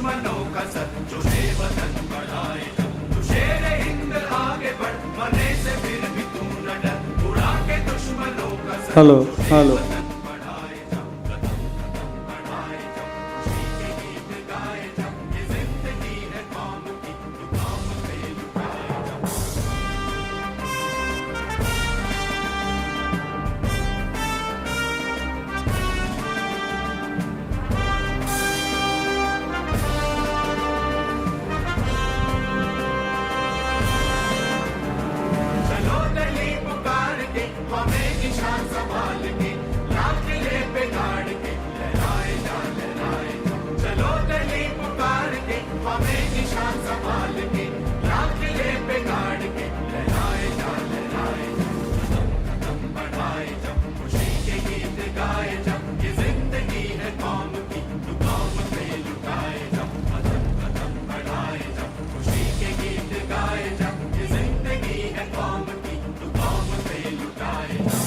दुश्मनों का सर जो वतन बढ़ाए जब तू शेर हिंद आगे बढ़ मरने से फिर भी तू न डर उड़ा के दुश्मनों का सर हेलो हेलो वतन बढ़ाए जब कदम कदम बढ़ाए जब खुशी के गीत गाए जब ये जिंदगी है कौम की तू कौम पे लुटाए जब चलो दिल्ली पुकार के हमें निशान संभाल के लाल किले पे गाड़ के लहराए जा चलो दिल्ली पुकार के हमें निशान संभाल के लाल किले पे गाड़ के लहराए जा कदम कदम बढ़ाए जब खुशी के गीत गाए जब ये जिंदगी है कौम की तू कौम पे लुटाए जब कदम कदम बढ़ाए जब खुशी के गीत गाए जब ये जिंदगी है कौम की तू कौम पे लुटाए जब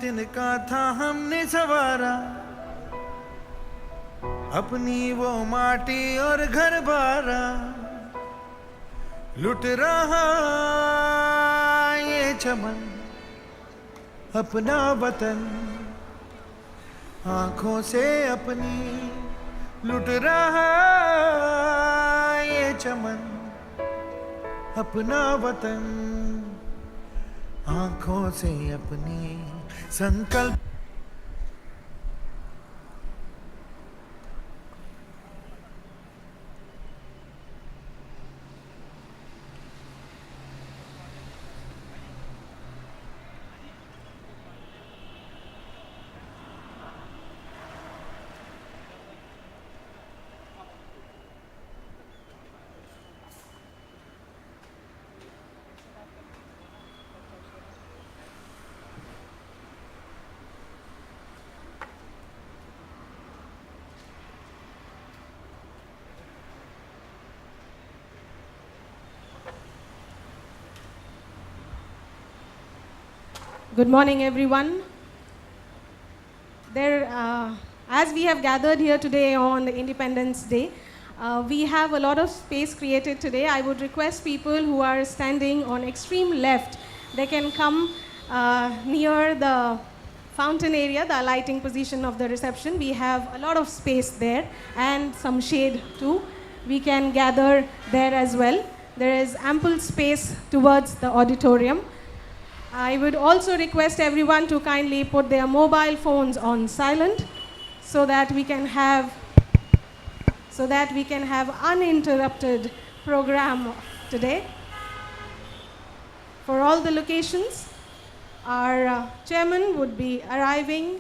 तिनका था हमने सवारा अपनी वो माटी और घर बारा लुट रहा ये चमन अपना वतन आंखों से अपनी लुट रहा ये चमन अपना वतन आंखों से अपनी संकल्प Good morning, everyone. As we have gathered here today on the Independence Day, we have a lot of space created today. I would request people who are standing on extreme left, they can come near the fountain area, the lighting position of the reception. We have a lot of space there and some shade too. We can gather there as well. There is ample space towards the auditorium. I would also request everyone to kindly put their mobile phones on silent so that we can have uninterrupted program today. For all the locations, our chairman would be arriving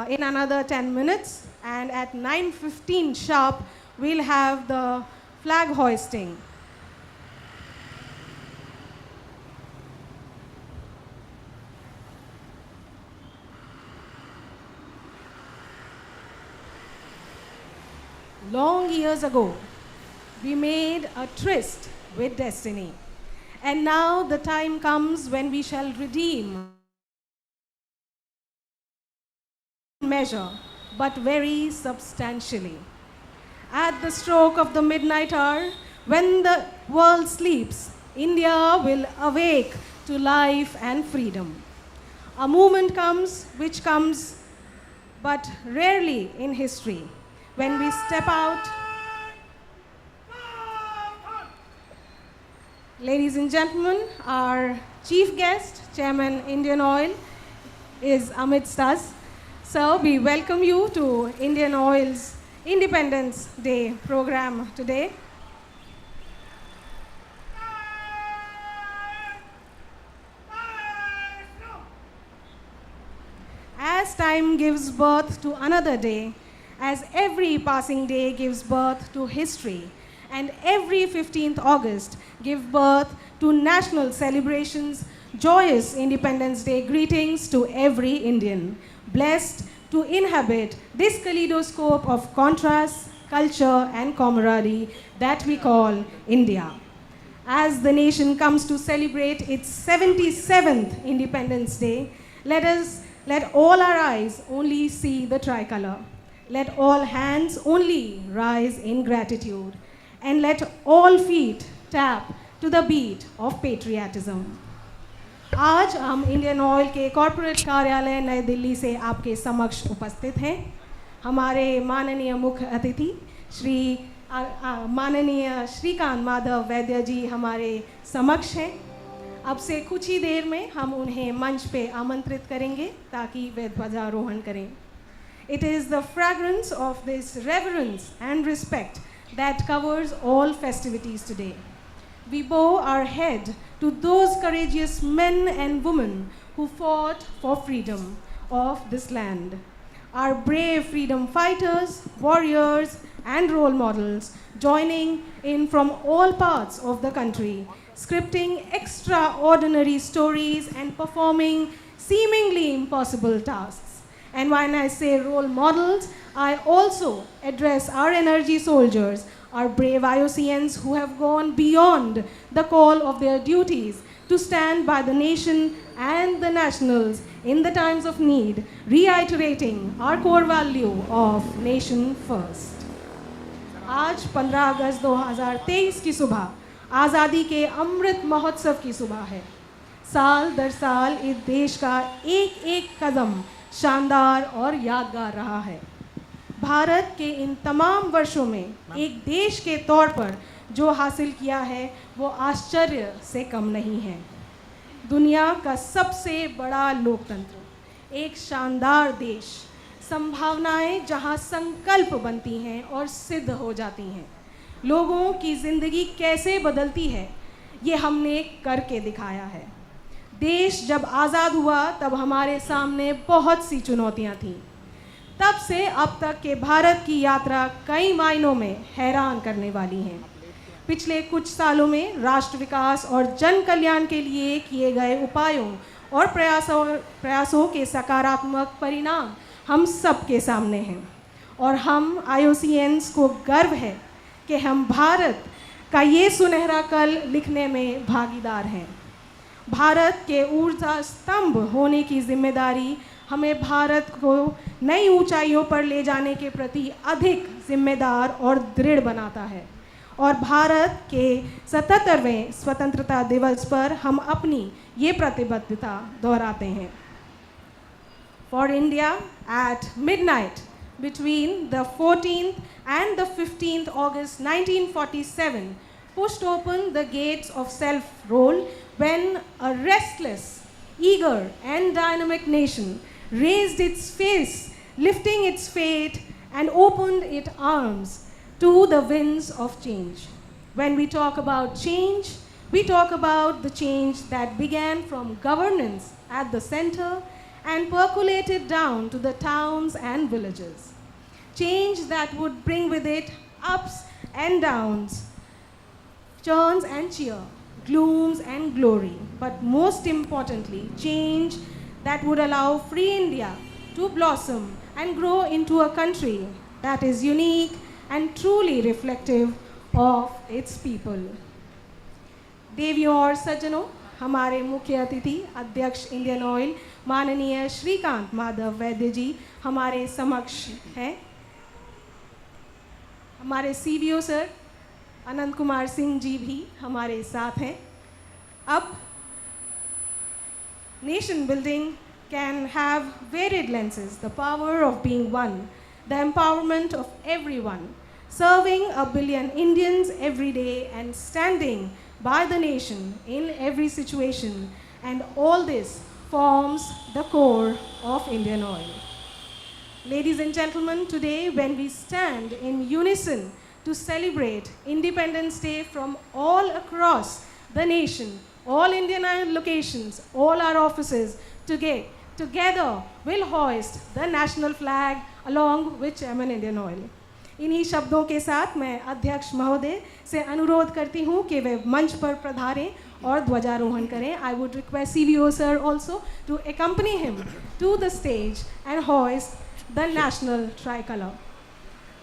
in another 10 minutes, and at 9:15 sharp we'll have the flag hoisting. Long years ago, we made a tryst with destiny. And now the time comes when we shall redeem measure, but very substantially. At the stroke of the midnight hour, when the world sleeps, India will awake to life and freedom. A moment comes but rarely in history, when we step out Ladies and gentlemen, our chief guest, Chairman Indian Oil, is amidst us. Sir, we welcome you to Indian Oil's Independence Day program today. As time gives birth to another day, as every passing day gives birth to history, and every 15th August gives birth to national celebrations, joyous Independence Day greetings to every Indian, blessed to inhabit this kaleidoscope of contrast, culture, and camaraderie that we call India. As the nation comes to celebrate its 77th Independence Day, let all our eyes only see the tricolor. Let all hands only rise in gratitude. And let all feet tap to the beat of patriotism. आज हम Indian oil के corporate कार्यालय नई दिल्ली से आपके समक्ष उपस्थित हैं। हमारे माननीय मुख्य अतिथि माननीय श्रीकांत माधव वैद्य जी हमारे समक्ष हैं। अब से कुछ ही देर में हम उन्हें मंच पे आमंत्रित करेंगे ताकि वे ध्वजारोहण करें। It is the fragrance of this reverence and respect that covers all festivities today. We bow our head to those courageous men and women who fought for freedom of this land. Our brave freedom fighters, warriors, and role models joining in from all parts of the country, scripting extraordinary stories and performing seemingly impossible tasks. And when I say role models, I also address our energy soldiers, our brave IOCNs who have gone beyond the call of their duties to stand by the nation and the nationals in the times of need, reiterating our core value of nation first. आज 15 अगस्त 2023 की सुबह आज़ादी के अमृत महोत्सव की सुबह है। साल दर साल इस देश का एक एक कदम शानदार और यादगार रहा है। भारत के इन तमाम वर्षों में एक देश के तौर पर जो हासिल किया है वो आश्चर्य से कम नहीं है। दुनिया का सबसे बड़ा लोकतंत्र, एक शानदार देश, संभावनाएं जहां संकल्प बनती हैं और सिद्ध हो जाती हैं। लोगों की ज़िंदगी कैसे बदलती है ये हमने करके दिखाया है। देश जब आज़ाद हुआ तब हमारे सामने बहुत सी चुनौतियां थीं। तब से अब तक के भारत की यात्रा कई मायनों में हैरान करने वाली है। पिछले कुछ सालों में राष्ट्र विकास और जन कल्याण के लिए किए गए उपायों और प्रयासों के सकारात्मक परिणाम हम सबके सामने हैं और हम IOCNs को गर्व है कि हम भारत का ये सुनहरा कल लिखने में भागीदार हैं। भारत के ऊर्जा स्तंभ होने की जिम्मेदारी हमें भारत को नई ऊंचाइयों पर ले जाने के प्रति अधिक जिम्मेदार और दृढ़ बनाता है और भारत के 77वें स्वतंत्रता दिवस पर हम अपनी ये प्रतिबद्धता दोहराते हैं। For India, at midnight between the 14th and the 15th August 1947, pushed open the gates of self-rule when a restless, eager, and dynamic nation raised its face, lifting its fate, and opened its arms to the winds of change. When we talk about change, we talk about the change that began from governance at the center and percolated down to the towns and villages. Change that would bring with it ups and downs, churns and cheer, glooms and glory, but most importantly, change that would allow free India to blossom and grow into a country that is unique and truly reflective of its people. देवियों और सज्जनों, हमारे मुख्य अतिथि अध्यक्ष Indian oil माननीय श्रीकांत माधव वैद्य जी हमारे समक्ष हैं। हमारे CVO सर अनंत कुमार सिंह जी भी हमारे साथ हैं। अब nation building can have varied lenses, the power of being one, the empowerment of everyone, serving 1 billion Indians every day and standing by the nation in every situation, and all this forms the core of Indian Oil. Ladies and gentlemen, today when we stand in unison to celebrate Independence Day from all across the nation, all Indian Oil locations, all our offices, together will hoist the national flag along with Chairman Indian Oil. इन्हीं शब्दों के साथ मैं अध्यक्ष महोदय से अनुरोध करती हूँ कि वे मंच पर पधारें और ध्वजारोहण करें. I would request CVO sir also to accompany him to the stage and hoist the national tricolor.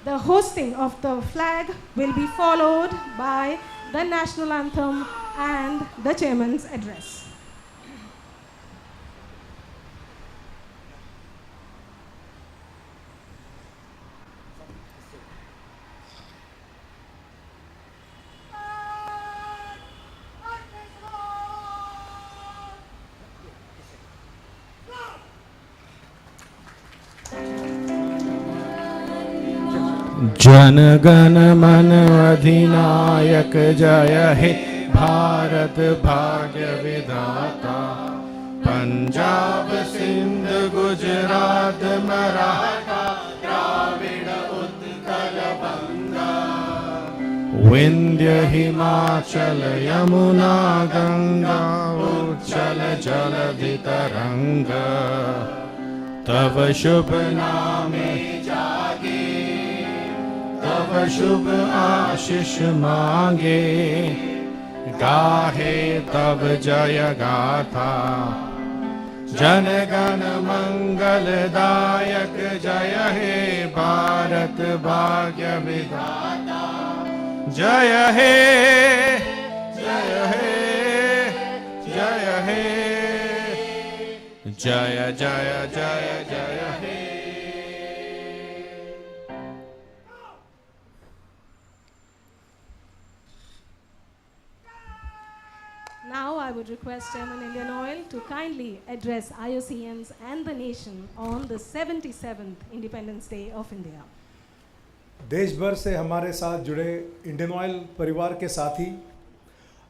The hosting of the flag will be followed by the national anthem and the chairman's address. Jana Gana मन अधिनायक जय हे भारत भाग्य विधाता. पंजाब सिंध गुजरात मराठा द्राविड़ उत्कल बंगा. विंध्य हिमाचल यमुना गंगा उच्चल जलधि तरंगा. तव शुभ नामे जागे तव शुभ आशीष मांगे. गाहे तब जय गाथा जन गण मंगलदायक जय हे भारत भाग्य विधाता. जय हे जय हे जय हे जय जय जय जय हे. Now I would request Chairman Indian Oil to kindly address IOCMs and the nation on the 77th Independence Day of India. देश भर से हमारे साथ जुड़े इंडियन ऑयल परिवार के साथी,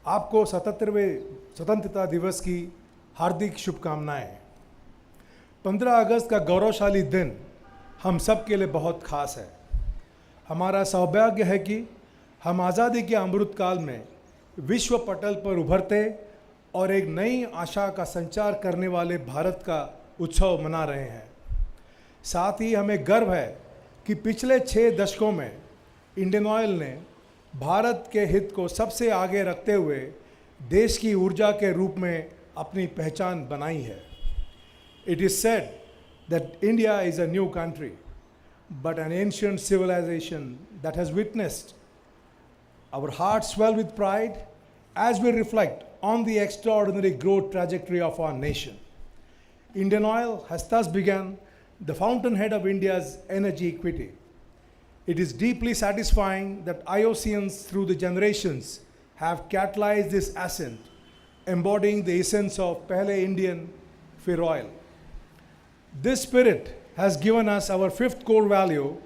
आपको 77वें स्वतंत्रता दिवस की हार्दिक शुभकामनाएं. 15 अगस्त का गौरवशाली दिन हम सब के लिए बहुत खास है. हमारा सौभाग्य है कि हम आज़ादी के अमृत काल में विश्व पटल पर उभरते और एक नई आशा का संचार करने वाले भारत का उत्सव मना रहे हैं. साथ ही हमें गर्व है कि पिछले 6 दशकों में इंडियन ऑयल ने भारत के हित को सबसे आगे रखते हुए देश की ऊर्जा के रूप में अपनी पहचान बनाई है. It is said that India is a new country, but an ancient civilization that has witnessed. Our hearts swell with pride as we reflect on the extraordinary growth trajectory of our nation. Indian Oil has thus begun the fountainhead of India's energy equity. It is deeply satisfying that IOCNs through the generations have catalyzed this ascent, embodying the essence of Pehle Indian, Fir Oil. This spirit has given us our 5th core value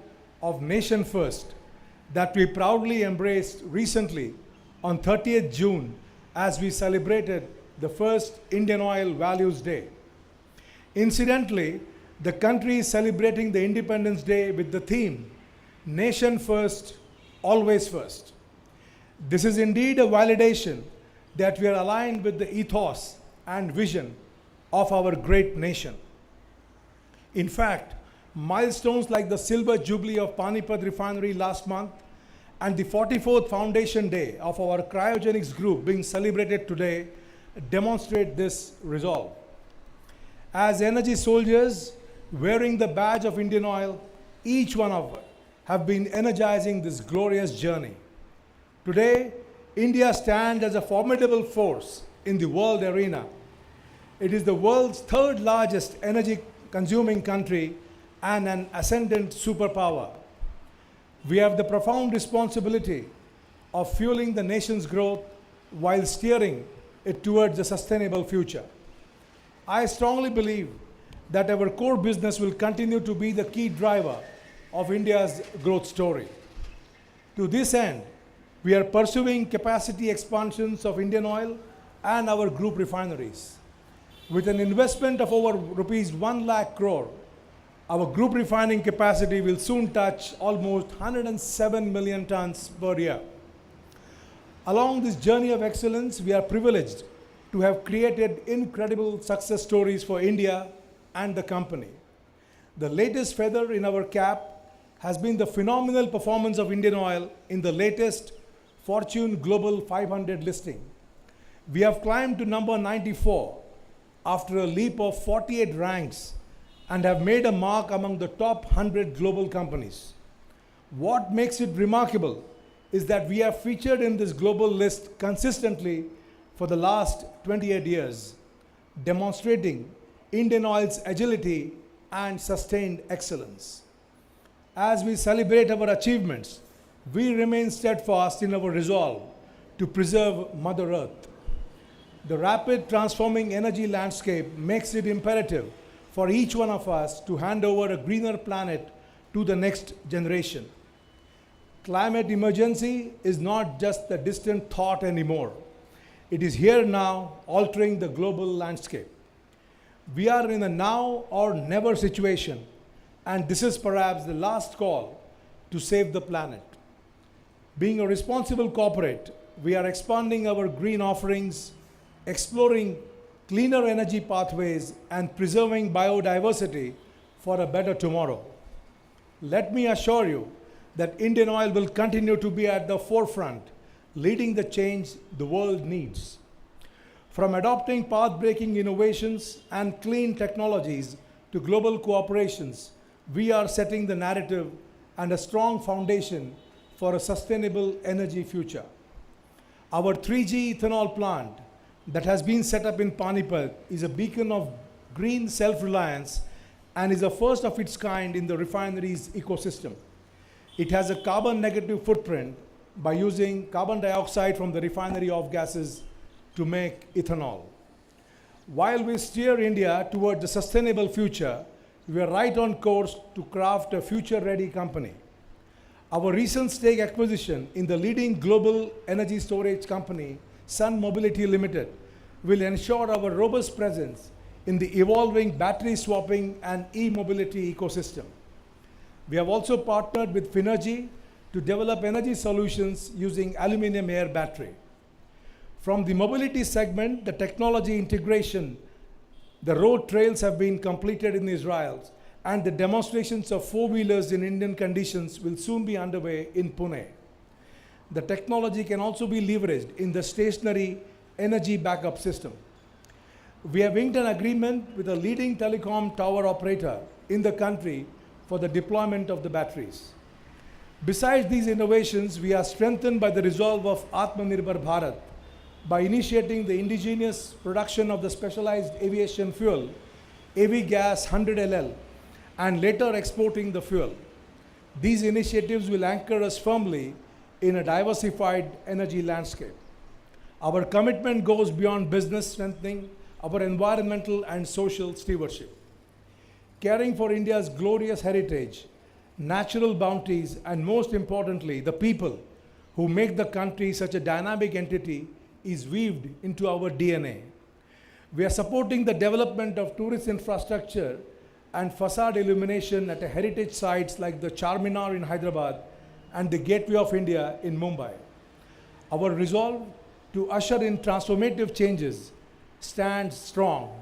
of nation first, that we proudly embraced recently on 30th June as we celebrated the first Indian Oil Values Day. Incidentally, the country is celebrating the Independence Day with the theme, Nation First, Always First. This is indeed a validation that we are aligned with the ethos and vision of our great nation. In fact, milestones like the Silver Jubilee of Panipat Refinery last month and the 44th Foundation Day of our cryogenics group being celebrated today demonstrate this resolve. As energy soldiers wearing the badge of Indian Oil, each one of us have been energizing this glorious journey. Today, India stands as a formidable force in the world arena. It is the world's 3rd largest energy consuming country and an ascendant superpower. We have the profound responsibility of fueling the nation's growth while steering it towards a sustainable future. I strongly believe that our core business will continue to be the key driver of India's growth story. To this end, We are pursuing capacity expansions of Indian Oil and our group refineries. With an investment of over rupees 1 lakh crore, our group refining capacity will soon touch almost 107 million tons per year. Along this journey of excellence, we are privileged to have created incredible success stories for India and the company. The latest feather in our cap has been the phenomenal performance of Indian Oil in the latest Fortune Global 500 listing. We have climbed to number 94 after a leap of 48 ranks and have made a mark among the top 100 global companies. What makes it remarkable is that we have featured in this global list consistently for the last 28 years, demonstrating Indian Oil's agility and sustained excellence. As we celebrate our achievements, we remain steadfast in our resolve to preserve Mother Earth. The rapid transforming energy landscape makes it imperative for each one of us to hand over a greener planet to the next generation. Climate emergency is not just a distant thought anymore. It is here now, altering the global landscape. We are in a now or never situation, and this is perhaps the last call to save the planet. Being a responsible corporate, we are expanding our green offerings, exploring cleaner energy pathways, and preserving biodiversity for a better tomorrow. Let me assure you that Indian Oil will continue to be at the forefront, leading the change the world needs. From adopting path-breaking innovations and clean technologies to global cooperations, we are setting the narrative and a strong foundation for a sustainable energy future. Our 3G ethanol plant that has been set up in Panipat is a beacon of green self-reliance and is the first of its kind in the refinery's ecosystem. It has a carbon negative footprint by using carbon dioxide from the refinery off-gases to make ethanol. While we steer India towards a sustainable future, we are right on course to craft a future-ready company. Our recent stake acquisition in the leading global energy storage company, Sun Mobility Limited, will ensure our robust presence in the evolving battery swapping and e-mobility ecosystem. We have also partnered with Finergy to develop energy solutions using aluminum air battery. From the mobility segment, the technology integration, the road trails have been completed in Israel, and the demonstrations of four-wheelers in Indian conditions will soon be underway in Pune. The technology can also be leveraged in the stationary energy backup system. We have inked an agreement with a leading telecom tower operator in the country for the deployment of the batteries. Besides these innovations, we are strengthened by the resolve of Atmanirbhar Bharat by initiating the indigenous production of the specialized aviation fuel, AV Gas 100LL, and later exporting the fuel. These initiatives will anchor us firmly in a diversified energy landscape. Our commitment goes beyond business strengthening our environmental and social stewardship. Caring for India's glorious heritage, natural bounties, and most importantly, the people who make the country such a dynamic entity is weaved into our DNA. We are supporting the development of tourist infrastructure and facade illumination at heritage sites like the Charminar in Hyderabad and the Gateway of India in Mumbai. Our resolve to usher in transformative changes stands strong,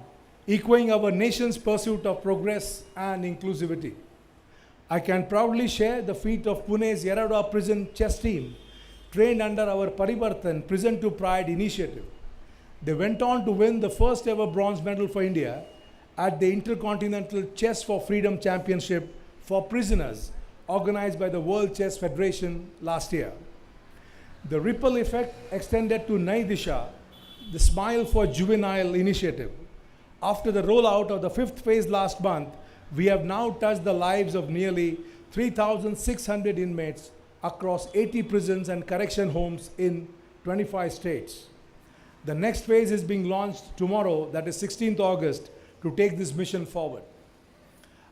echoing our nation's pursuit of progress and inclusivity. I can proudly share the feat of Pune's Yeroda prison chess team, trained under our Parivartan Prison to Pride initiative. They went on to win the first ever bronze medal for India at the Intercontinental Chess for Freedom Championship for prisoners organized by the World Chess Federation last year. The ripple effect extended to Nai Disha, the Smile for Juvenile initiative. After the rollout of the fifth phase last month, we have now touched the lives of nearly 3,600 inmates across 80 prisons and correction homes in 25 states. The next phase is being launched tomorrow, that is 16th August, to take this mission forward.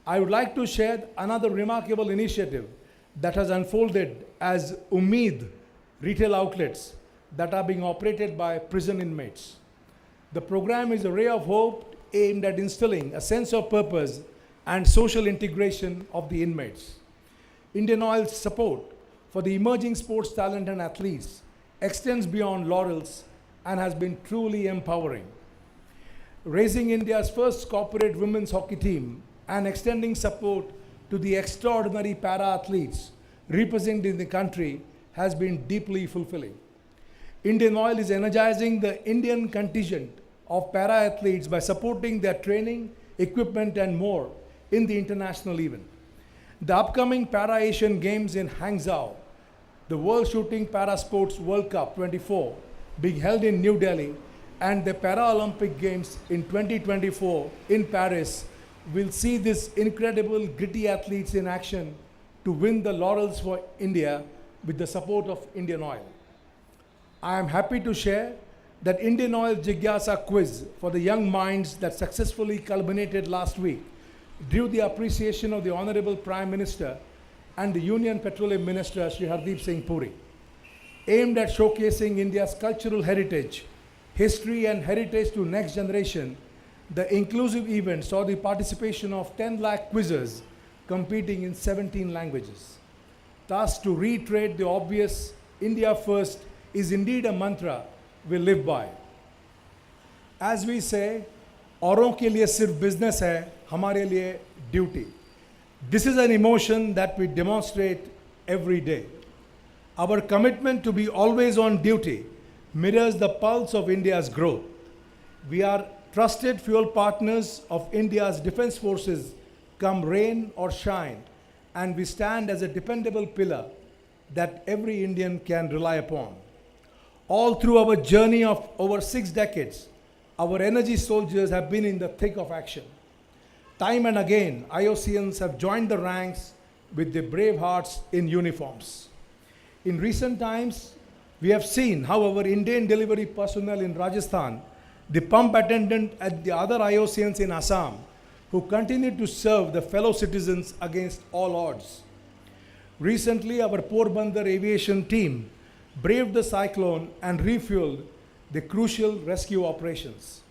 I would like to share another remarkable initiative that has unfolded as Umeed, retail outlets that are being operated by prison inmates. The program is a ray of hope aimed at instilling a sense of purpose and social integration of the inmates. Indian Oil's support for the emerging sports talent and athletes extends beyond laurels and has been truly empowering. Raising India's first corporate women's hockey team and extending support to the extraordinary para-athletes representing the country has been deeply fulfilling. Indian Oil is energizing the Indian contingent of para-athletes by supporting their training, equipment, and more in the international event. The upcoming Para-Asian Games in Hangzhou, the World Shooting Para-Sports World Cup 24 being held in New Delhi, and the Paralympic Games in 2024 in Paris will see these incredible gritty athletes in action to win the laurels for India with the support of Indian Oil. I am happy to share that Indian Oil Jigyasa quiz for the young minds that successfully culminated last week drew the appreciation of the Honorable Prime Minister and the Union Petroleum Minister Shri Hardeep Singh Puri. Aimed at showcasing India's cultural heritage, history and heritage to next generation, the inclusive event saw the participation of 10 lakh quizzers competing in 17 languages. Thus, to reiterate the obvious, India first is indeed a mantra we live by. As we say, औरों के लिए सिर्फ business है, हमारे लिए duty. This is an emotion that we demonstrate every day. Our commitment to be always on duty mirrors the pulse of India's growth. We are trusted fuel partners of India's defense forces come rain or shine, and we stand as a dependable pillar that every Indian can rely upon. All through our journey of over 6 decades, our energy soldiers have been in the thick of action. Time and again, IOCians have joined the ranks with their brave hearts in uniforms. In recent times, we have seen how our Indian delivery personnel in Rajasthan, the pump attendant and the other IOCians in Assam, who continue to serve the fellow citizens against all odds. Recently, our Porbandar aviation team braved the cyclone and refueled the crucial rescue operations.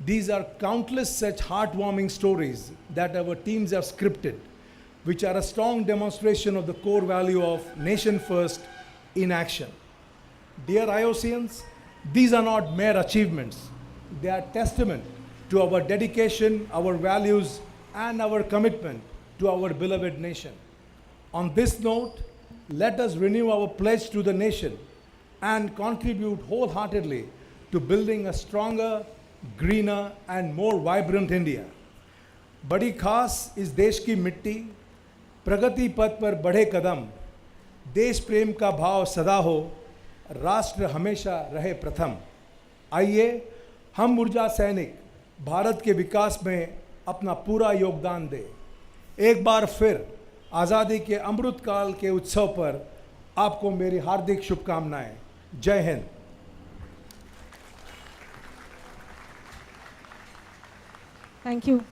These are countless such heartwarming stories that our teams have scripted, which are a strong demonstration of the core value of nation first in action. Dear IOCians, these are not mere achievements. They are testament to our dedication, our values, and our commitment to our beloved nation. On this note, let us renew our pledge to the nation and contribute wholeheartedly to building a stronger, greener, and more vibrant India. बड़ी खास इस देश की मिट्टी, प्रगति पथ पर बढ़े कदम, देश प्रेम का भाव सदा हो, राष्ट्र हमेशा रहे प्रथम. आइए हम ऊर्जा सैनिक भारत के विकास में अपना पूरा योगदान दें. एक बार फिर आज़ादी के अमृत काल के उत्सव पर आपको मेरी हार्दिक शुभकामनाएं. जय Hind. Thank you.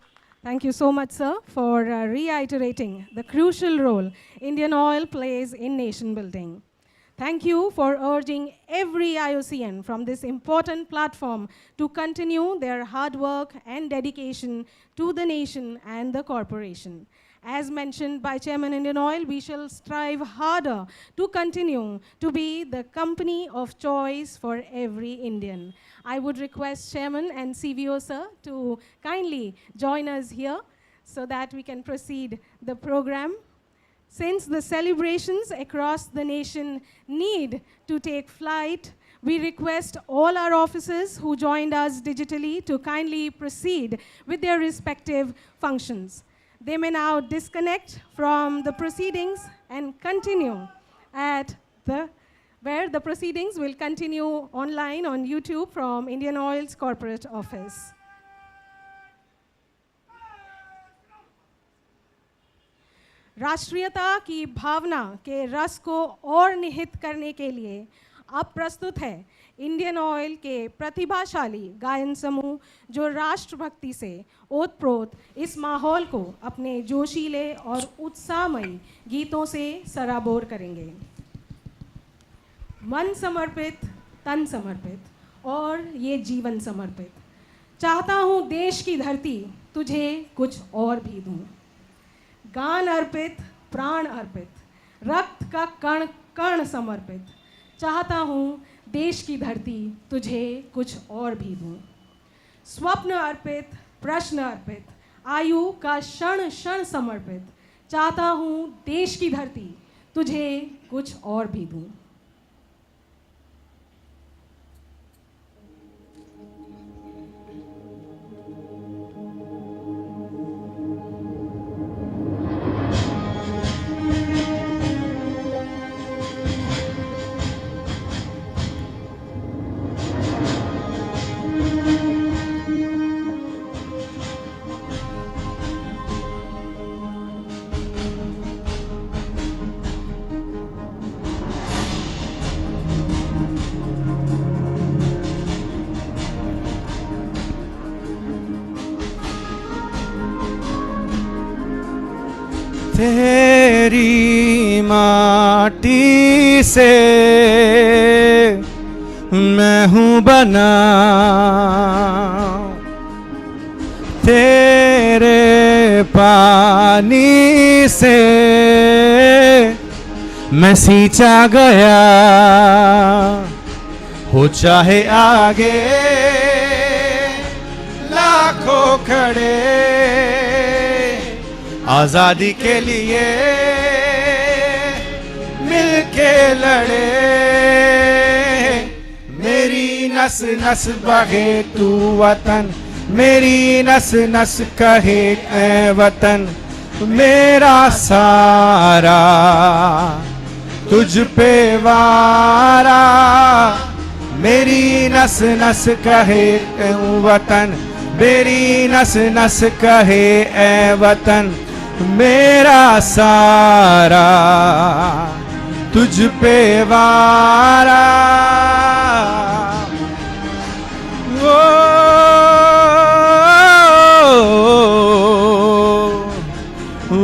Thank you so much, sir, for reiterating the crucial role Indian Oil plays in nation building. Thank you for urging every IOCN from this important platform to continue their hard work and dedication to the nation and the corporation. As mentioned by Chairman Indian Oil, we shall strive harder to continue to be the company of choice for every Indian. I would request Chairman and CVO sir to kindly join us here so that we can proceed the program. Since the celebrations across the nation need to take flight, we request all our officers who joined us digitally to kindly proceed with their respective functions. They may now disconnect from the proceedings and continue at where the proceedings will continue online on YouTube from Indian Oil's corporate office. राष्ट्रीयता की भावना के रस को और निहित करने के लिए अब प्रस्तुत है इंडियन ऑयल के प्रतिभाशाली गायन समूह जो राष्ट्रभक्ति से ओतप्रोत इस माहौल को अपने जोशीले और उत्साहमयी गीतों से सराबोर करेंगे. मन समर्पित, तन समर्पित और ये जीवन समर्पित। चाहता हूँ देश की धरती तुझे कुछ और भी दूँ। गान अर्पित, प्राण अर्पित, रक्त का कण कण समर्पित। चाहता हूँ देश की धरती तुझे कुछ और भी दूँ। स्वप्न अर्पित, प्रश्न अर्पित, आयु का क्षण क्षण समर्पित। चाहता हूँ देश की धरती तुझे कुछ और भी दूँ। तेरी माटी से मैं हूँ बना, तेरे पानी से मैं सींचा गया। हो चाहे आगे लाखों खड़े, आजादी के लिए मिलके लड़े। मेरी नस नस बहे तू वतन, मेरी नस नस कहे ऐ वतन। मेरा सारा तुझ पे वारा, मेरी नस नस कहे ऐ वतन, मेरी नस नस कहे ऐ वतन। मेरा सारा तुझ पे वारा। ओ, ओ,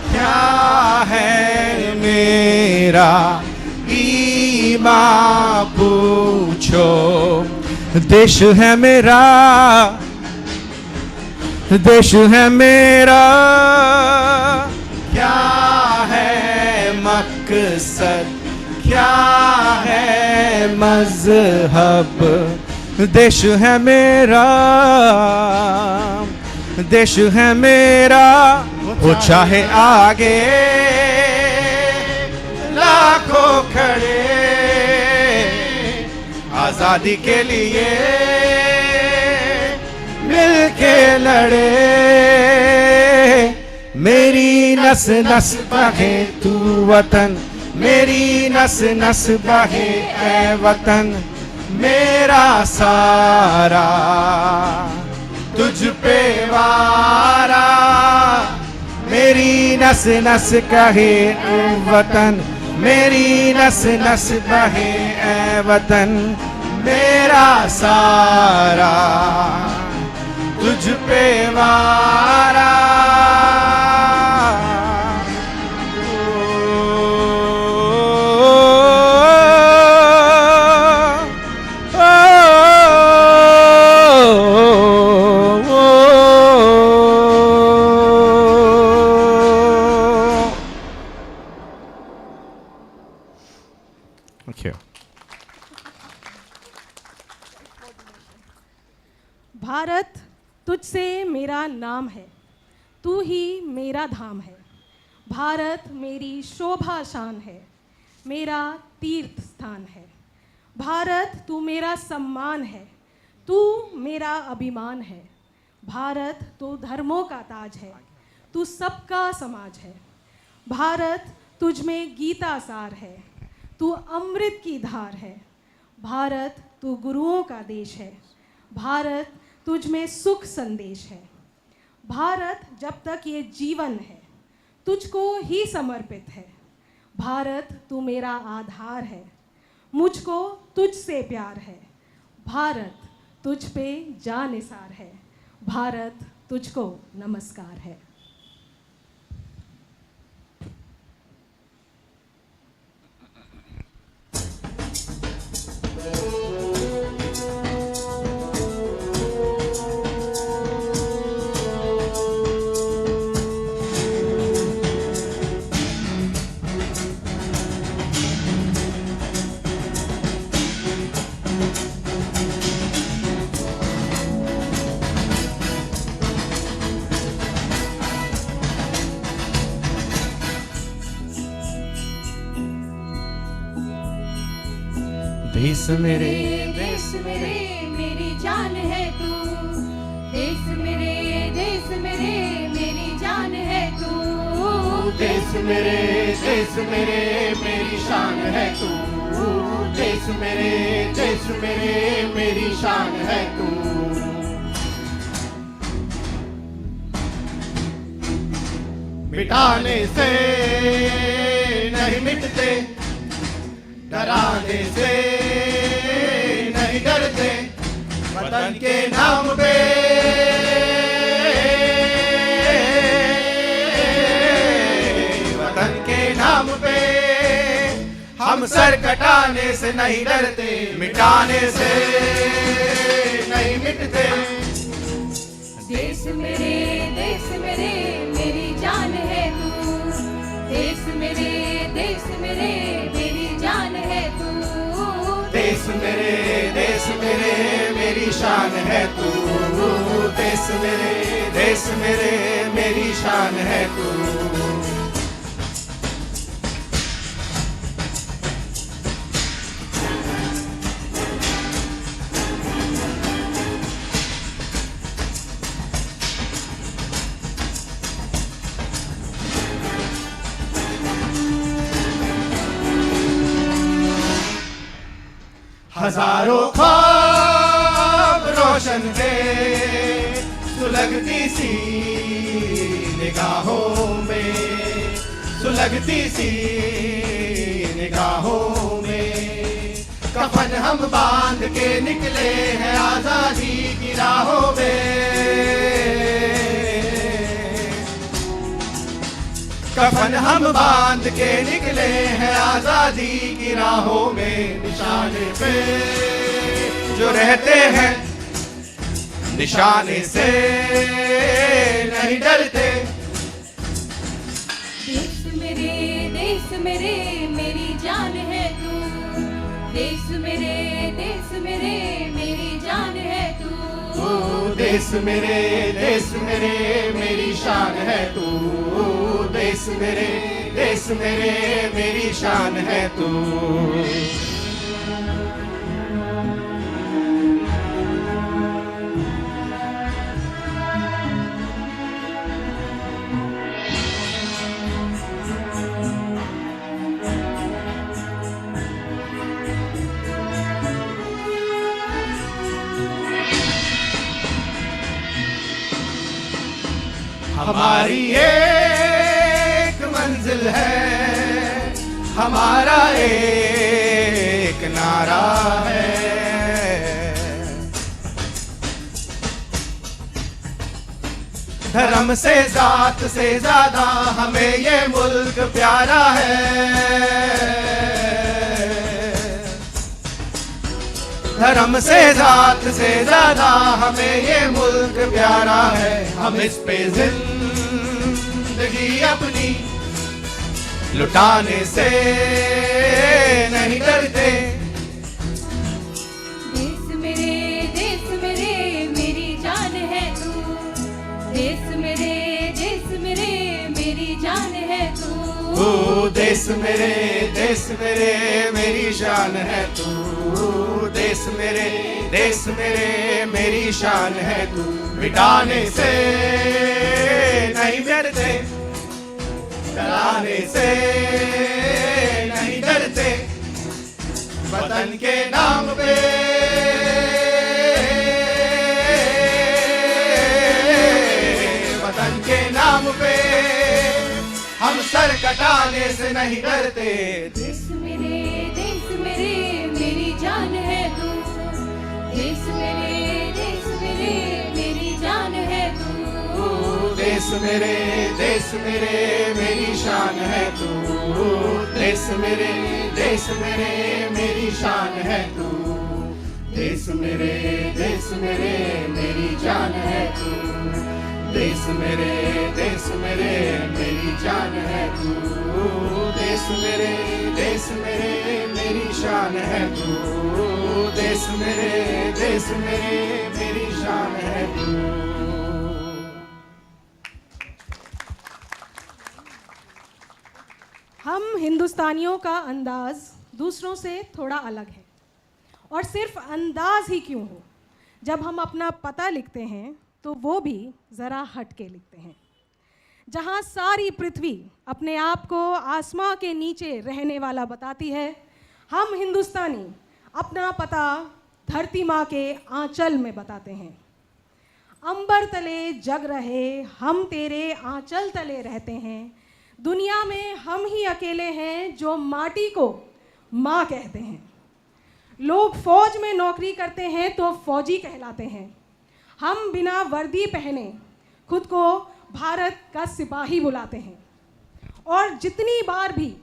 क्या है मेरा ईमान पूछो, देश है मेरा, देश है मेरा। क्या है मकसद, क्या है मजहब, देश है मेरा, देश है मेरा। वो चाहे आगे लाखों खड़े, आजादी के लिए मिलके लड़े। मेरी नस नस बहे तू वतन, मेरी नस नस बहे ऐ वतन। मेरा सारा तुझ पे वारा, मेरी नस नस कहे ऐ वतन, मेरी नस नस बहे ऐ वतन। मेरा सारा तुझ पे वारा। भारत तुझसे मेरा नाम है, तू ही मेरा धाम है। भारत मेरी शोभा शान है, मेरा तीर्थ स्थान है। भारत तू मेरा सम्मान है, तू मेरा अभिमान है। भारत तू धर्मों का ताज है, तू सबका समाज है। भारत तुझ में गीता सार है, तू अमृत की धार है। भारत तू गुरुओं का देश है, भारत तुझ में सुख संदेश है। भारत जब तक ये जीवन है तुझको ही समर्पित है। भारत तू मेरा आधार है, मुझको तुझसे प्यार है। भारत तुझ पे जान निसार है, भारत तुझको नमस्कार है। देश मेरे देश मेरे मेरी जान है तू, देश मेरे मेरी जान है तू, देश मेरे मेरी शान है तू, देश मेरे मेरी शान है तू। मिटाने से नहीं मिटते, डराने से नहीं डरते, वतन के नाम पे वतन के नाम पे हम सर कटाने से नहीं डरते, मिटाने से नहीं मिटते। देश मेरे मेरी जान है तू, देश मेरे मेरी जान है तू, देश मेरे मेरी शान है तू, देश मेरे मेरी शान है तू। हजारों ख्वाब रोशन थे सुलगती सी निगाहों में, सुलगती सी निगाहों में। कफन हम बांध के निकले हैं आजादी की राहों में, कफन हम बांध के निकले हैं आजादी की राहों में। निशाने पे जो रहते हैं, निशाने से नहीं डरते। देश मेरे मेरी जान है तू, देश मेरे मेरी जान है तू, देश मेरे मेरी शान है तू, देश मेरे मेरी शान है तू। हमारी एक मंजिल है, हमारा एक नारा है। धर्म से जात से ज्यादा हमें ये मुल्क प्यारा है, धर्म से जात से ज्यादा हमें ये मुल्क प्यारा है। हम इस पे जिंदगी अपनी लुटाने से नहीं डरते। देश मेरे मेरी जान है तू, देश मेरे मेरी जान है तू, देश मेरे मेरी शान है तू, देश मेरे मेरी शान है तू। मिटाने से नहीं डरते, डराने से नहीं डरते, वतन के नाम पे वतन के नाम पे हम सर कटाने से नहीं डरते। देश मेरे मेरी जान है तू, देश मेरे मेरी जान है तू, मेरे मेरी शान है तू। देश मेरे मेरी शान है तू। देश मेरे मेरी जान है तू। देश मेरे मेरी जान है तू। देश मेरे मेरी शान है तू। देश मेरे मेरी शान है तू। हम हिंदुस्तानियों का अंदाज दूसरों से थोड़ा अलग है, और सिर्फ अंदाज ही क्यों हो, जब हम अपना पता लिखते हैं तो वो भी ज़रा हट के लिखते हैं। जहाँ सारी पृथ्वी अपने आप को आसमां के नीचे रहने वाला बताती है, हम हिंदुस्तानी अपना पता धरती माँ के आंचल में बताते हैं। अंबर तले जग रहे हम तेरे आंचल तले रहते हैं। दुनिया में हम ही अकेले हैं जो माटी को माँ कहते हैं। लोग फौज में नौकरी करते हैं तो फौजी कहलाते हैं। हम बिना वर्दी पहने खुद को भारत का सिपाही बुलाते हैं। और जितनी बार भी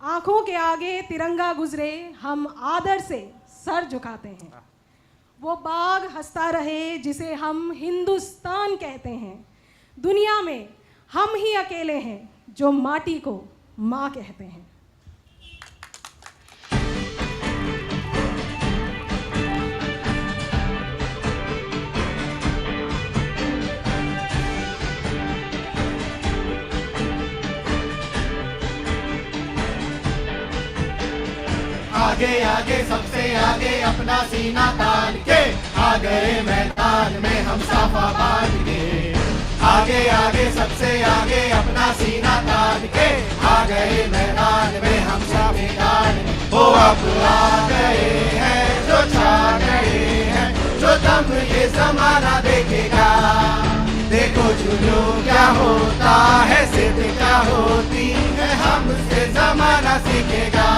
आंखों के आगे तिरंगा गुजरे, हम आदर से सर झुकाते हैं। वो बाग हंसता रहे जिसे हम हिंदुस्तान कहते हैं। दुनिया में हम ही अकेले हैं जो माटी को माँ कहते हैं। आगे आगे सबसे आगे अपना सीना तान के आ गए मैदान में हम साफा बांध के। आगे आगे सबसे आगे अपना सीना तान के आ गए मैदान में हम साफे तान। वो अब आ गए हैं जो छा गए हैं, जो दम ये जमाना देखेगा। देखो जुनू क्या होता है, सिद्ध क्या होती है, हमसे जमाना सीखेगा।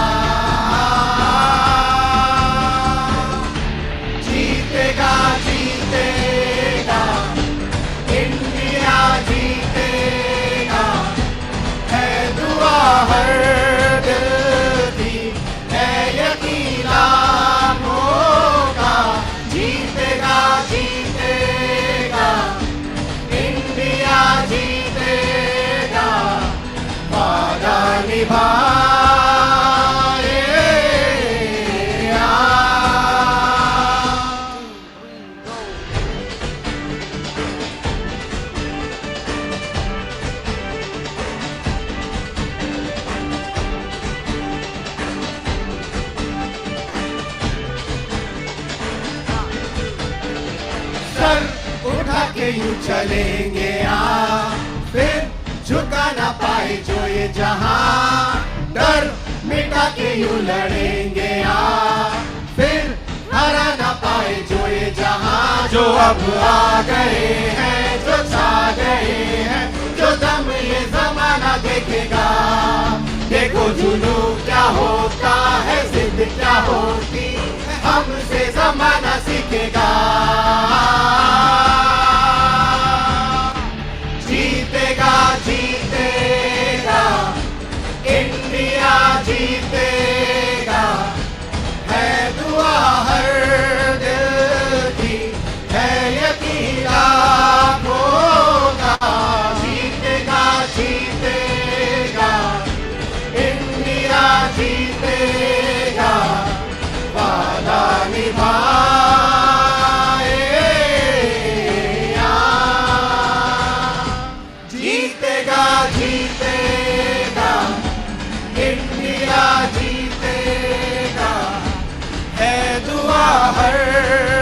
जीतेगा जीतेगा इंडिया जीतेगा, है दुआ हर दिल की, है यकीन होगा। जीतेगा जीतेगा इंडिया जीतेगा, वादा निभा यूं चलेंगे फिर झुका ना पाए जो ये जहां। डर मिटा के यूं लड़ेंगे फिर हरा ना पाए जो ये जहां। जो अब आ गए हैं, जो छा गए हैं, जो दम ये जमाना देखेगा। देखो जुनू क्या होता है, जिद क्या होती है, हमसे जमाना सीखेगा। जीतेगा जीतेगा इंडिया जीतेगा, है दुआ हर दिल की, है यकीन होगा। जीतेगा जीतेगा इंडिया जीतेगा, वादा निभा जीतेगा इंडिया जीतेगा, है दुआ हर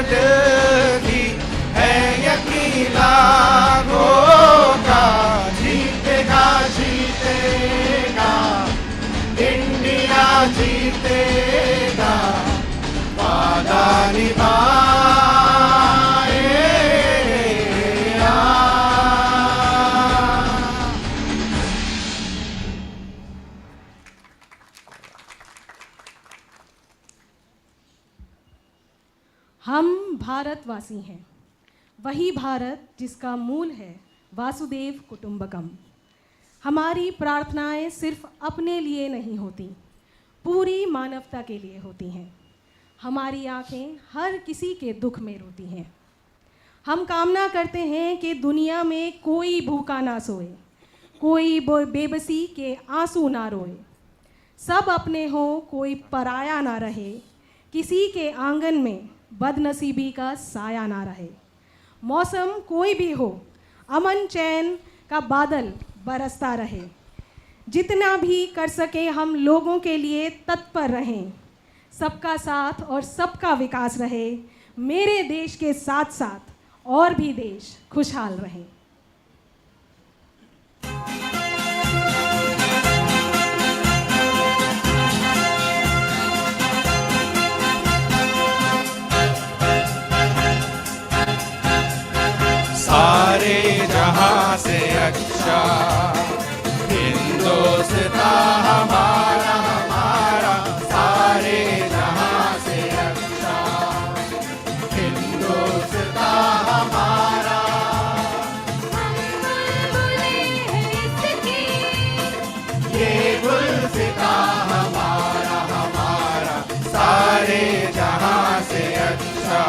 दिल की, है यकीन होगा। जीतेगा जीतेगा इंडिया जीतेगा, वादा निभा हम भारतवासी हैं, वही भारत जिसका मूल है वासुदेव कुटुंबकम। हमारी प्रार्थनाएं सिर्फ अपने लिए नहीं होती, पूरी मानवता के लिए होती हैं। हमारी आंखें हर किसी के दुख में रोती हैं। हम कामना करते हैं कि दुनिया में कोई भूखा ना सोए, कोई बेबसी के आंसू ना रोए, सब अपने हों, कोई पराया ना रहे, किसी के आंगन में बदनसीबी का साया ना रहे। मौसम कोई भी हो, अमन चैन का बादल बरसता रहे। जितना भी कर सके हम लोगों के लिए तत्पर रहें। सबका साथ और सबका विकास रहे। मेरे देश के साथ साथ और भी देश खुशहाल रहें। सारे जहां से अच्छा हिंदुस्तान हमारा हमारा, सारे जहां से अच्छा हिंदुस्तान हमारा। ये गुलसितां हमारा हमारा, सारे जहां से अच्छा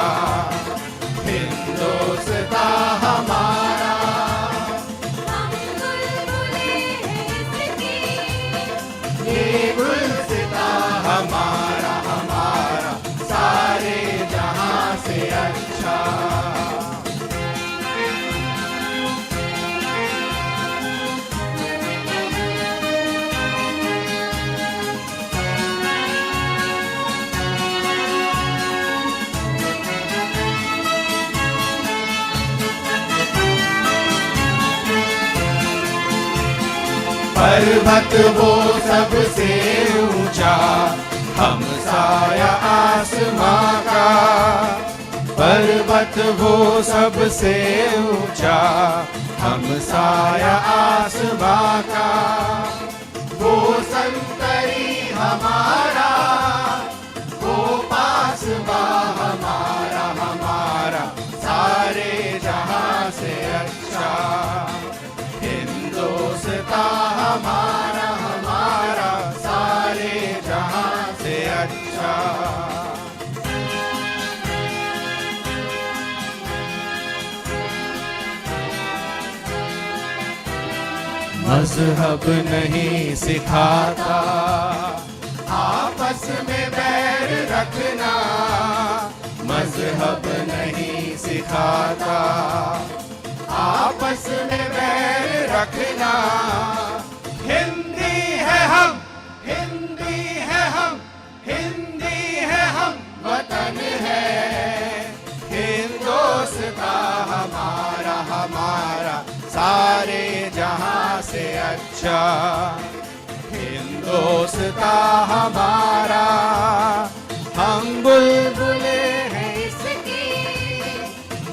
हिंदुस्तान हमारा। ये गुलसितां हमारा हमारा, सारे जहां से अच्छा। पर्वत वो सबसे ऊंचा, हम साया आसमां का। पर्वत वो सबसे ऊंचा, हम साया आसमां का। वो संतरी हमारा, वो पासबां हमारा हमारा, सारे जहां से अच्छा हिंदुस्तान हमारा हमारा, सारे जहां से अच्छा। मजहब नहीं सिखाता आपस में बैर रखना, मजहब नहीं सिखाता आपस में बैर रखना। हिंदी है हम, हिंदी है हम, हिंदी है हम, वतन है हिंदुस्तान हमारा हमारा, सारे जहां से अच्छा हिंदुस्तान हमारा। हम बुलबुले हैं इसकी,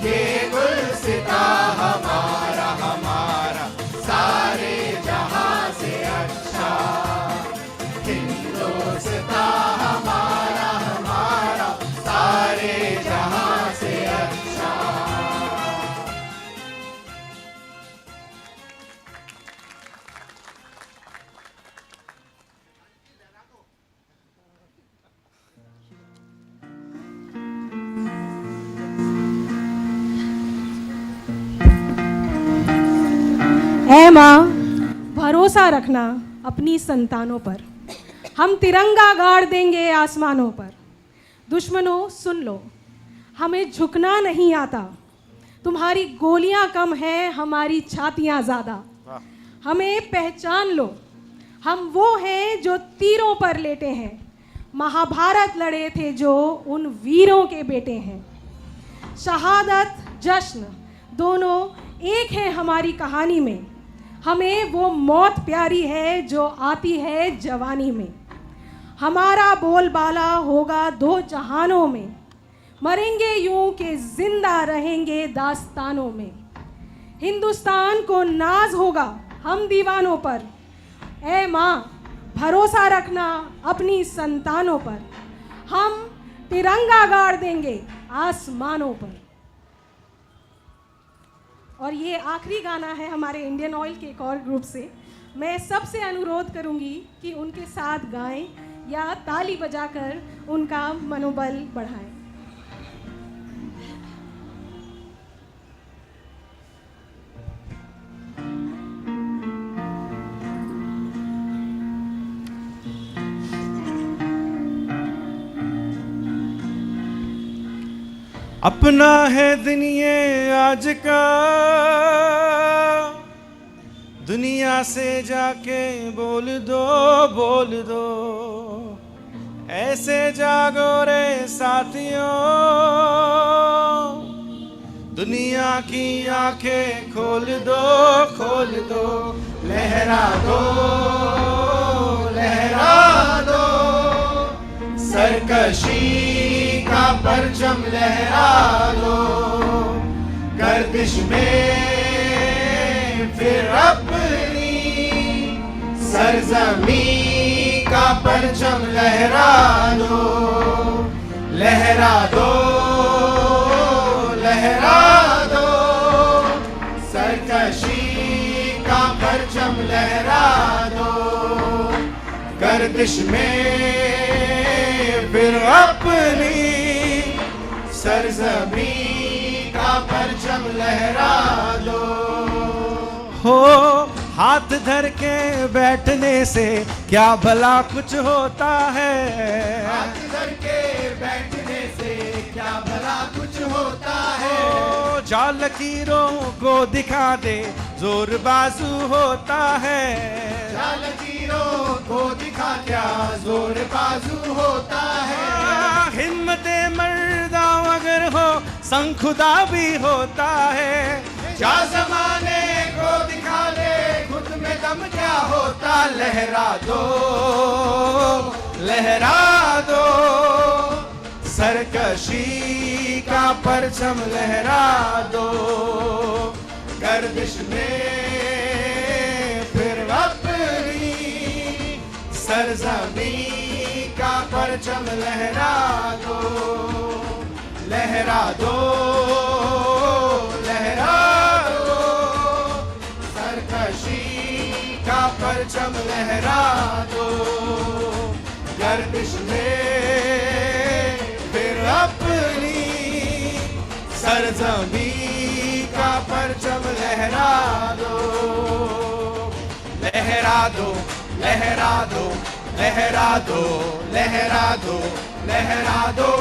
ये गुलसितां हमारा हमारा, सारे जहां से अच्छा हिंदुस्तान हमारा हमारा, सारे जहां से अच्छा। ऐ माँ, भरोसा रखना अपनी संतानों पर। हम तिरंगा गाड़ देंगे आसमानों पर। दुश्मनों सुन लो, हमें झुकना नहीं आता। तुम्हारी गोलियां कम है, हमारी छातियां ज़्यादा। हमें पहचान लो, हम वो हैं जो तीरों पर लेटे हैं। महाभारत लड़े थे जो उन वीरों के बेटे हैं। शहादत जश्न दोनों एक है हमारी कहानी में। हमें वो मौत प्यारी है जो आती है जवानी में। हमारा बोलबाला होगा दो जहानों में। मरेंगे यूं कि जिंदा रहेंगे दास्तानों में। हिंदुस्तान को नाज होगा हम दीवानों पर। ऐ माँ, भरोसा रखना अपनी संतानों पर। हम तिरंगा गाड़ देंगे आसमानों पर। और ये आखिरी गाना है हमारे इंडियन ऑयल के एक और ग्रुप से। मैं सबसे अनुरोध करूंगी कि उनके साथ गाएं या ताली बजाकर उनका मनोबल बढ़ाएं। अपना है दिन ये आज का, दुनिया से जाके बोल दो, ऐसे जागो रे साथियों, दुनिया की आंखें खोल दो, लहरा दो, सरकशी का परचम लहरा दो, गर्दिश में फिर अपनी सरजमी का परचम लहरा दो, सरकशी का परचम लहरा दो, गर्दिश में फिर अपनी सरजमी का परचम लहरा दो। हो हाथ धर के बैठने से क्या भला कुछ होता है, हाथ धर के बैठने से क्या भला कुछ होता है, जा लकीरों को दिखा दे जोर बाजू होता है, जा लकीरों को दिखा क्या जोर बाजू होता है, हिम्मते मर्दा अगर हो संग खुदा भी होता है, जा जमाने को दिखा दे खुद में दम क्या होता, लहरा दो, सरकशी का परचम लहरा दो, गर्दिश में फिर अपनी सरजमी का परचम लहरा दो, सरकशी का परचम लहरा दो, गर्दिश में फिर अपनी सरजमी का परचम लहरा दो, लहरा दो, लहरा दो, लहरा दो, लहरा दो, लहरा दो,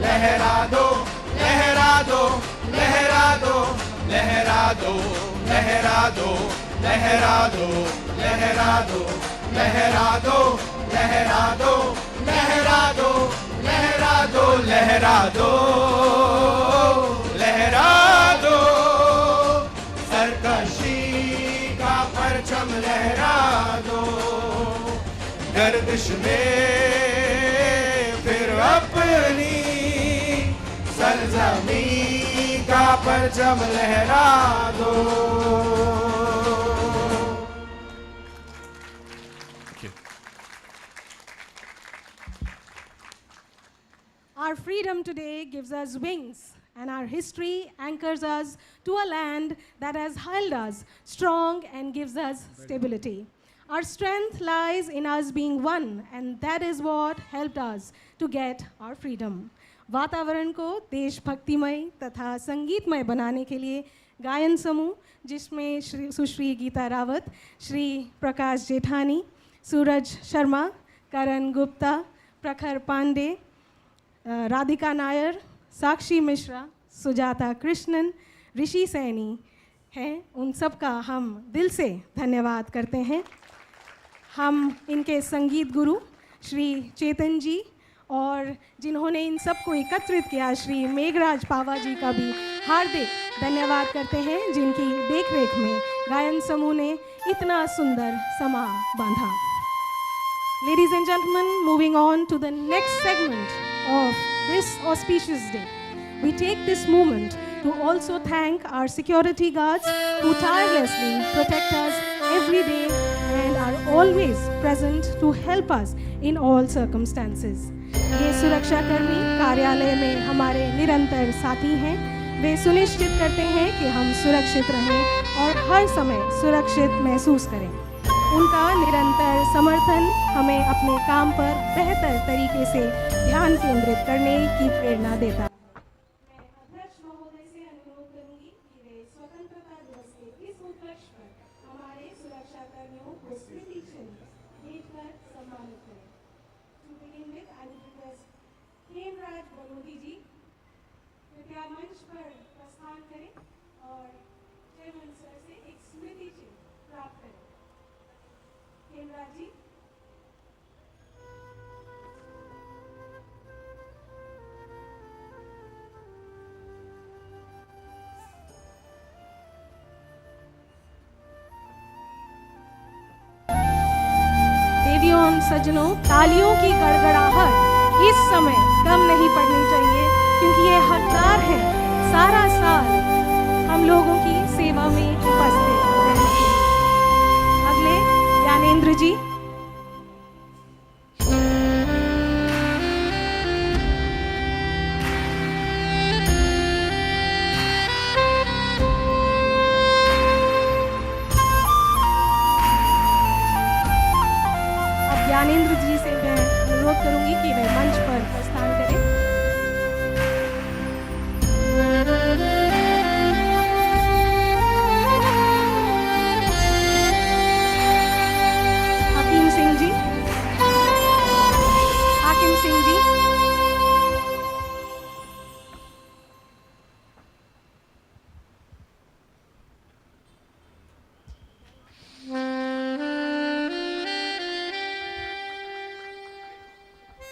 लहरा दो, लहरा दो, लहरा दो, लहरा दो, लहरा दो, लहरा दो, लहरा दो, लहरा दो, लहरा दो, लहरा दो, लहरा दो, लहरा दो, लहरा दो, सरकशी का परचम लहरा दो, गर्दिश में फिर अपनी सरजमी का परचम लहरा दो। Our freedom today gives us wings, and our history anchors us to a land that has held us strong and gives us stability. Our strength lies in us being one, and that is what helped us to get our freedom. वातावरण को देशभक्तिमय तथा संगीतमय बनाने के लिए गायन समूह, जिसमें सुश्री गीता रावत, श्री प्रकाश जेठानी, सूरज शर्मा, करण गुप्ता, प्रखर पांडे, राधिका नायर, साक्षी मिश्रा, सुजाता कृष्णन, ऋषि सैनी हैं, उन सब का हम दिल से धन्यवाद करते हैं। हम इनके संगीत गुरु श्री चेतन जी और जिन्होंने इन सबको एकत्रित किया श्री मेघराज पावा जी का भी हार्दिक धन्यवाद करते हैं, जिनकी देखरेख में गायन समूह ने इतना सुंदर समा बांधा। Ladies and gentlemen, moving on to the next segment of this auspicious day, we take this moment to also thank our security guards who tirelessly protect us every day and are always present to help us in all circumstances. ये सुरक्षा कर्मी कार्यालय में हमारे निरंतर साथी हैं। वे सुनिश्चित करते हैं कि हम सुरक्षित रहें और हर समय सुरक्षित महसूस करें। उनका निरंतर समर्थन हमें अपने काम पर बेहतर तरीके से ध्यान केंद्रित करने की प्रेरणा देता है। मैं अध्यक्ष महोदय से अनुरोध करूंगी कि वे स्वतंत्रता दिवस के इस उपलक्ष्य पर हमारे सुरक्षा कर्मियों को स्मृति चिन्ह भेंटकर सम्मानित करें। To begin with, I would request Hemraj Balodi जी कृपया मंच पर प्रस्थान करें और चेयरमैन सर से एक स्मृति चिन्ह प्राप्त करें। हेमराज जी। देवियों और सज्जनों, तालियों की गड़गड़ाहट इस समय कम नहीं पड़नी चाहिए, क्योंकि ये हकदार है सारा साल हम लोगों की सेवा में उपस्थित रहने के लिए। अगले ज्ञानेंद्र जी। अब ज्ञानेंद्र जी से मैं अनुरोध करूंगी कि वे मंच पर प्रस्थान करें। हाकिम सिंह जी। हाकिम सिंह जी।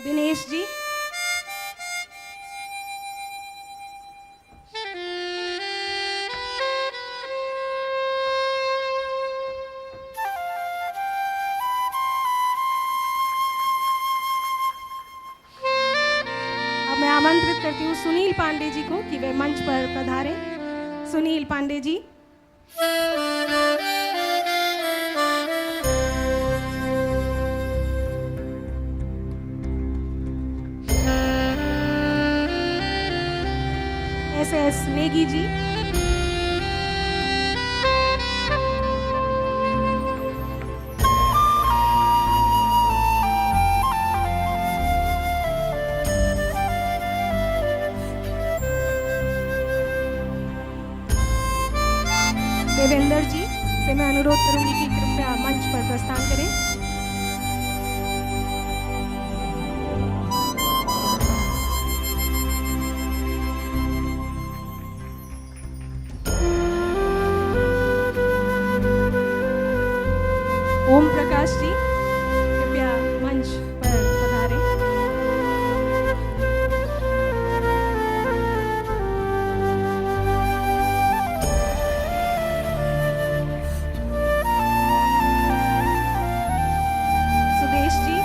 दिनेश जी। अब मैं आमंत्रित करती हूँ सुनील पांडे जी को कि वे मंच पर पधारें। सुनील पांडे जी। एस नेगी जी। देवेंद्र जी से मैं अनुरोध करूंगी कि कृपया मंच पर प्रस्थान करें। ओम प्रकाश जी कृपया मंच पर पधारें। सुदेश जी।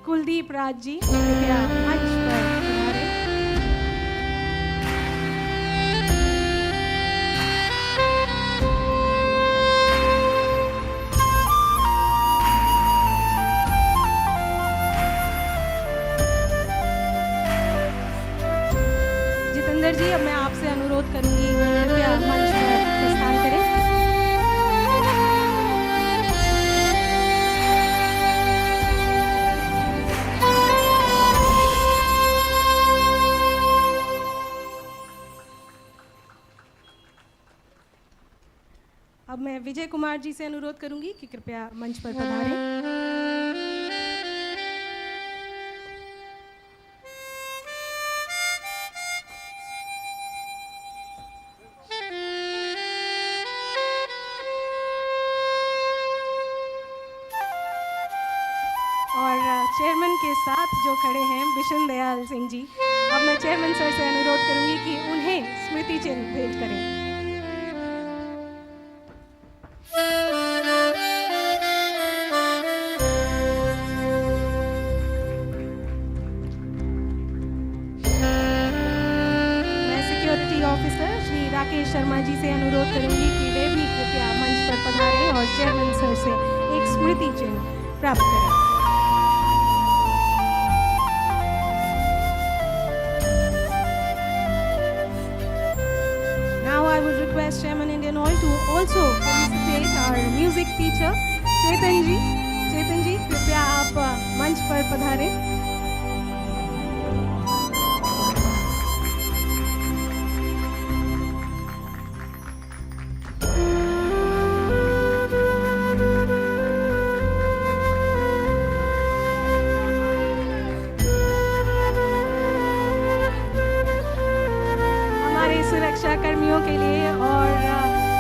कुलदीप राज जी कृपया मंच पर पधारें। जितेंद्र जी, अब मैं आपसे अनुरोध करूंगी कृपया मंच पर प्रस्थान करें। अब मैं विजय कुमार जी से अनुरोध करूंगी कि कृपया मंच पर पधारें। और चेयरमैन के साथ जो खड़े हैं बिशन दयाल सिंह जी, अब मैं चेयरमैन सर से अनुरोध करूंगी कि उन्हें स्मृति चिन्ह भेंट करें। सिक्योरिटी ऑफिसर श्री राकेश शर्मा जी से अनुरोध करूंगी कि वे भी कृपया मंच पर पधारें और चेयरमैन सर से एक स्मृति चिन्ह प्राप्त करें। Now I would request Chairman Indian Oil to also felicitate our music teacher चेतन जी। चेतन जी कृपया आप मंच पर पधारें। हमारे सुरक्षा कर्मियों के लिए और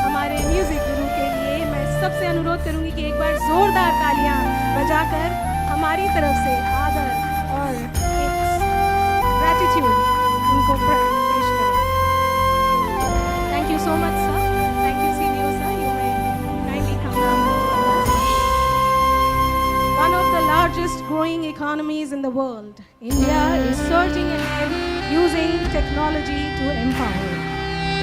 हमारे म्यूजिक गुरु के लिए मैं सबसे अनुरोध करूंगी कि एक बार जोरदार तालियां बजाकर हमारी तरफ से आदर और एक ग्रैटिट्यूड उनको पेश करें। Thank you so much sir. Thank you senior sir. You may kindly come down. One of the largest growing economies in the world, India is surging ahead using technology to empower.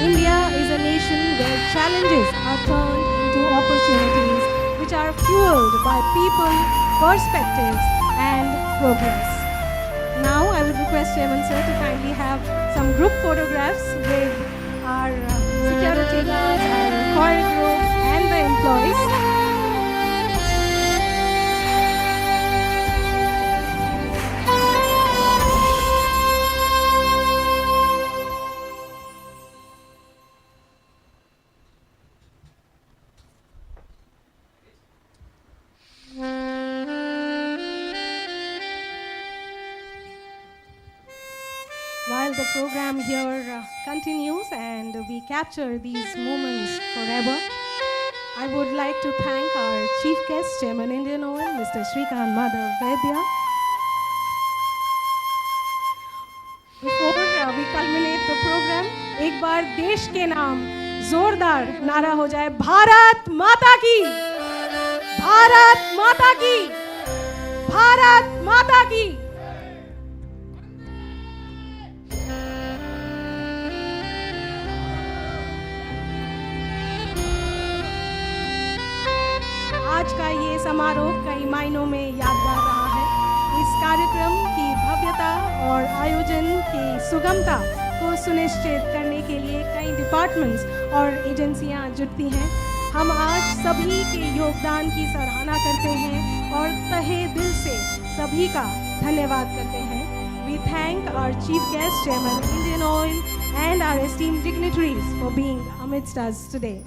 India is a nation where challenges are turned into opportunities which are fueled by people, perspectives and progress. Now I would request Chairman Sir to kindly have some group photographs with our security guards, our choir group and the employees. While the program here continues and we capture these moments forever, I would like to thank our chief guest, Chairman Indian Oil, Mr. Shrikant Madhav Vaidya. Before we culminate the program, एक बार देश के नाम जोरदार नारा हो जाए, भारत माता की, भारत माता की, भारत माता की। आज का ये समारोह कई मायनों में यादगार रहा है। इस कार्यक्रम की भव्यता और आयोजन की सुगमता को सुनिश्चित करने के लिए कई डिपार्टमेंट्स और एजेंसियां जुटती हैं। हम आज सभी के योगदान की सराहना करते हैं और तहे दिल से सभी का धन्यवाद करते हैं। We thank our chief guest, Chairman Indian Oil, and our esteemed dignitaries for being amidst us today.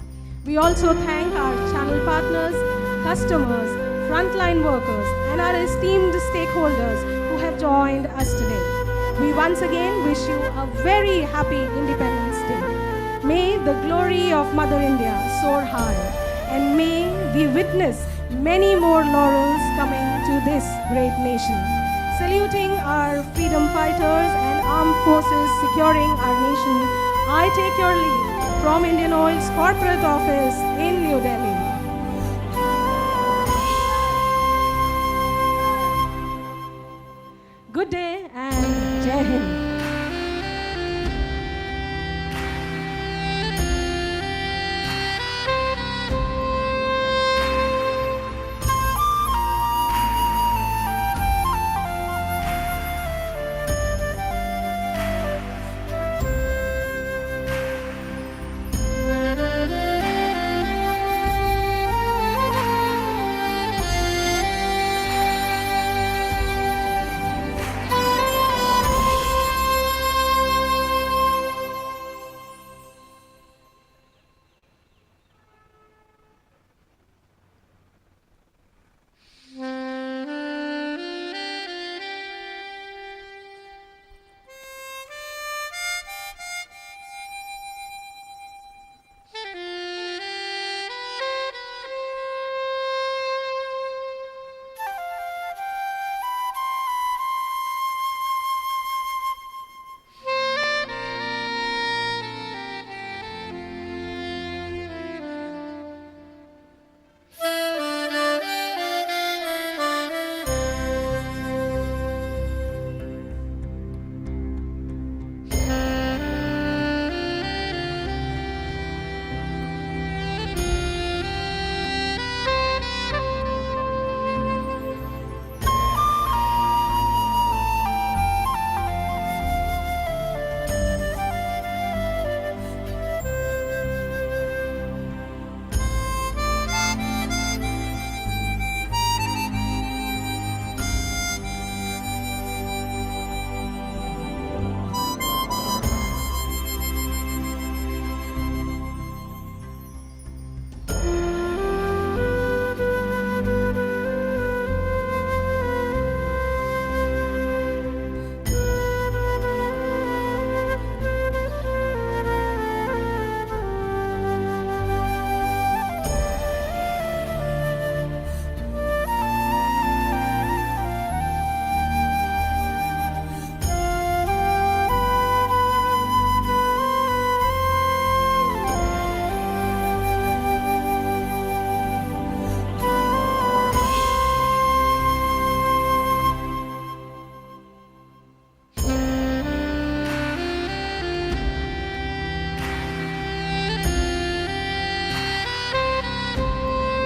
We also thank our channel partners, customers, frontline workers, and our esteemed stakeholders who have joined us today. We once again wish you a very happy Independence Day. May the glory of Mother India soar high, and may we witness many more laurels coming to this great nation. Saluting our freedom fighters and armed forces securing our nation, I take your leave from Indian Oil's corporate office in New Delhi.